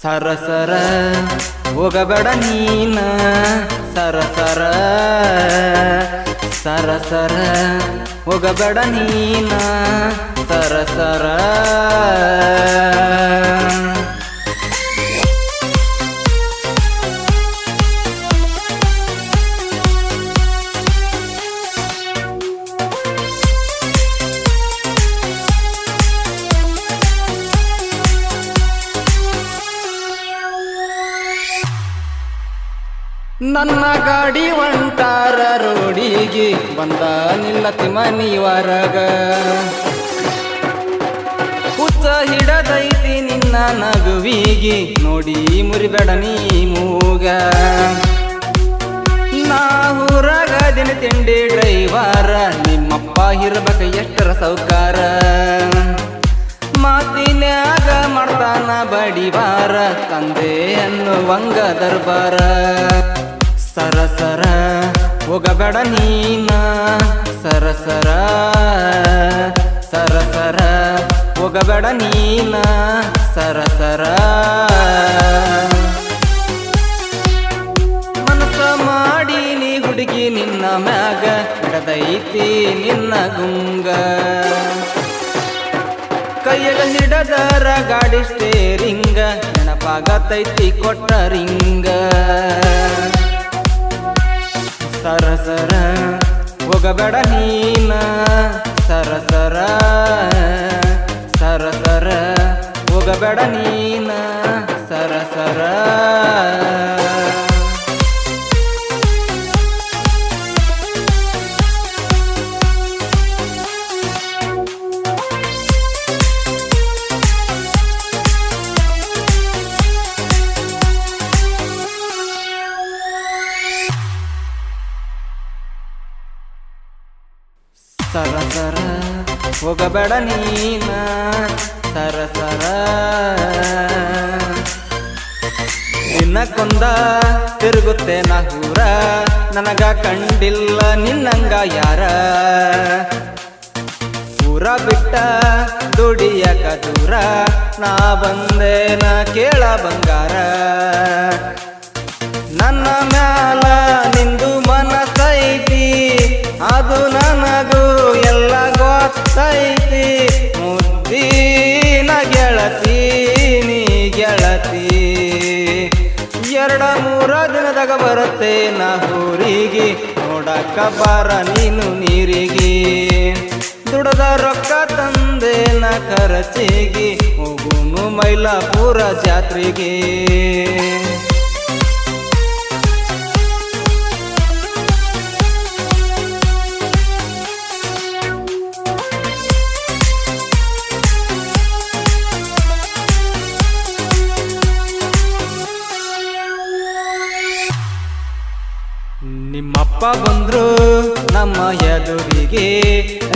ಸರಸರ ಹೋಗಬೇಡ ನೀನ ಸರಸರ ಸರಸರ ಹೋಗಬೇಡ ನೀನ ಸರಸರ ನನ್ನ ಗಾಡಿ ಹೊಂಟಾರ ರೋಡಿಗೆ ಬಂದ ನಿಲ್ಲತಿ ಮನಿವರಗ ಹುಚ್ಚ ಹಿಡದೈತಿ ನಿನ್ನ ನಗುವಿಗೆ ನೋಡಿ ಮುರಿಬೇಡ ನೀ ಮೂಗ ನಾ ಊರಾಗ ದಿನ ತಿಂಡಿ ಡ್ರೈವರ ನಿಮ್ಮಪ್ಪ ಇರ್ಬೇಕ ಎಷ್ಟರ ಸೌಕಾರ ಮಾತಿನ್ಯಾಗ ಮಾಡ್ತಾನ ಬಡಿವಾರ ತಂದೆ ಅನ್ನುವಂಗ ದರ್ಬಾರ ಸರಸರ ಹೋಗಬೇಡ ನೀನ ಸರಸರ ಸರಸರ ಹೋಗಬೇಡ ನೀನ ಸರಸರ ಮನಸ್ಸ ಮಾಡೀನಿ ಹುಡುಗಿ ನಿನ್ನ ಮ್ಯಾಗ ಹಿಡದೈತಿ ನಿನ್ನ ಗುಂಗ ಕೈಯಾಗ ಹಿಡದರ ಗಾಡಿ ಸ್ಟೇರಿಂಗ ನೆನಪಾಗತೈತಿ ಕೊಟ್ಟ ರಿಂಗ ಸರಸರ ಹೋಗಬೇಡ ನೀನ ಸರಸರ ಸರಸರ ಹೋಗಬೇಡ ನೀನ ಸರಸರ ಸರಸರ ಹೋಗಬೇಡ ನೀನ ಸರಸರ ದಿನಕ್ಕೊಂದ ತಿರುಗುತ್ತೆ ನಾ ಊರ ನನಗ ಕಂಡಿಲ್ಲ ನಿನ್ನಂಗ ಯಾರ ಊರ ಬಿಟ್ಟ ದುಡಿಯಕ ದೂರ ನಾ ಬಂದೇನ ಕೇಳ ಬಂಗಾರ ನನ್ನ ಮ್ಯಾಲ ನಿಂದು ಮನಸೈತಿ ಅದು ನನಗೂ ಎಲ್ಲ ಗೊತ್ತೈತಿ ಮುದ್ದಿನ ಗೆಳತಿ ನೀ ಗೆಳತಿ ಮೂರ ದಿನದಾಗ ಬರುತ್ತೆ ನಾ ಊರಿಗೆ ನೋಡಕ್ಕ ಬಾರ ನೀನು ನೀರಿಗೆ ದುಡದ ರೊಕ್ಕ ತಂದೆ ನ ಖರ್ಚಿಗೆ ಹೋಗುನು ಮೈಲಾಪುರ ಜಾತ್ರೆಗೆ ನಿಮ್ಮಪ್ಪ ಬಂದ್ರು ನಮ್ಮ ಎದುರಿಗೆ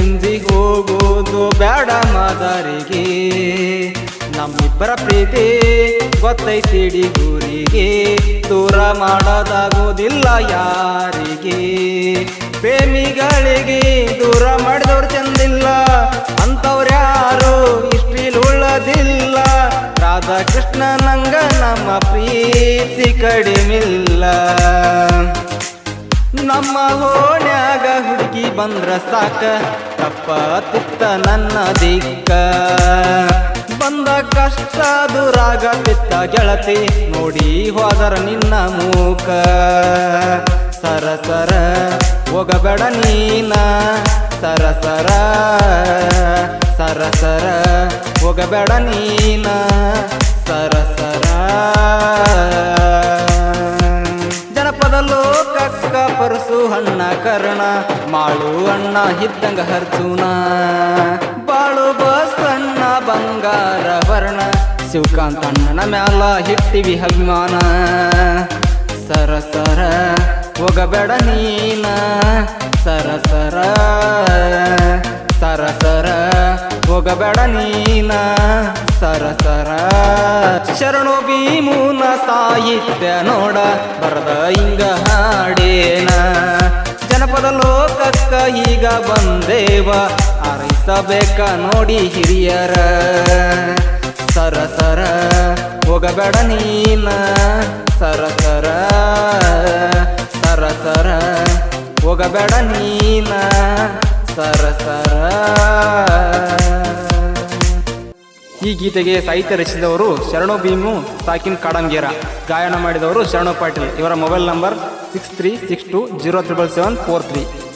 ಅಂಜಿ ಹೋಗೋದು ಬ್ಯಾಡ ಮಾದಾರಿಗೆ ನಮ್ಮಿಬ್ಬರ ಪ್ರೀತಿ ಗೊತ್ತೈತಿಡಿ ಊರಿಗೆ ದೂರ ಮಾಡೋದಾಗೋದಿಲ್ಲ ಯಾರಿಗೆ ಪ್ರೇಮಿಗಳಿಗೆ ದೂರ ಮಾಡಿದವ್ರು ಚಂದಿಲ್ಲ ಅಂತವ್ರ್ಯಾರು ಇಷ್ಟಿಲ್ ಉಳ್ಳದಿಲ್ಲ ರಾಧಾಕೃಷ್ಣ ನಂಗ ನಮ್ಮ ಪ್ರೀತಿ ಕಡಿಮಿಲ್ಲ ನಮ್ಮ ಓಣ್ಯಾಗ ಹುಡುಗಿ ಬಂದ್ರ ಸಾಕ ತಪ್ಪತ್ತಿತ್ತ ನನ್ನ ದಿಕ್ಕ ಬಂದ ಕಷ್ಟ ದೂರಾಗತ್ತಿತ್ತ ಗೆಳತಿ ನೋಡಿ ಹೋದರ ನಿನ್ನ ಮೂಕ ಸರಸರ ಹೋಗಬೇಡ ನೀನ ಸರಸರ ಸರಸರ ಹೋಗಬೇಡ ನೀನ ಸರಸರ ಜನಪದ ಲೋಕಕ್ಕ ಪರಸು ಹಣ್ಣ ಕರ್ಣ ಮಾಳು ಅಣ್ಣ ಇದ್ದಂಗ ಹರ್ಚುನ ಬಾಳು ಬಸಣ್ಣ ಬಂಗಾರ ವರ್ಣ ಶಿವಕಾಂತ ಅಣ್ಣನ ಮ್ಯಾಲ ಹಿಟ್ಟಿವಿ ಅಭಿಮಾನ ಸರಸರ ಹೋಗಬೇಡ ನೀನ ಸರಸರ ಸರಸರ ಹೋಗಬೇಡ ನೀನ ಸರಸರ ಶರಣು ಭೀಮೂನ ಸಾಹಿತ್ಯ ನೋಡ ಬರದ ಹಿಂಗ ಹಾಡೇನ ಜನಪದ ಲೋಕಕ್ಕ ಈಗ ಬಂದೇವ ಆರೈಸಬೇಕ ನೋಡಿ ಹಿರಿಯರ ಸರಸರ ಹೋಗಬೇಡ ನೀನ ಸರ ಸರ ಸರ ಸರ ಹೋಗಬೇಡ ನೀನ ಸರ ಸರ. ಈ ಗೀತೆಗೆ ಸಾಹಿತ್ಯ ರಚಿಸಿದವರು ಶರಣು ಭೀಮು ಸಾಕಿನ್ ಕಾಡಂಗೇರ, ಗಾಯನ ಮಾಡಿದವರು ಶರಣು ಪಾಟೀಲ್. ಇವರ ಮೊಬೈಲ್ ನಂಬರ್ 6362077743.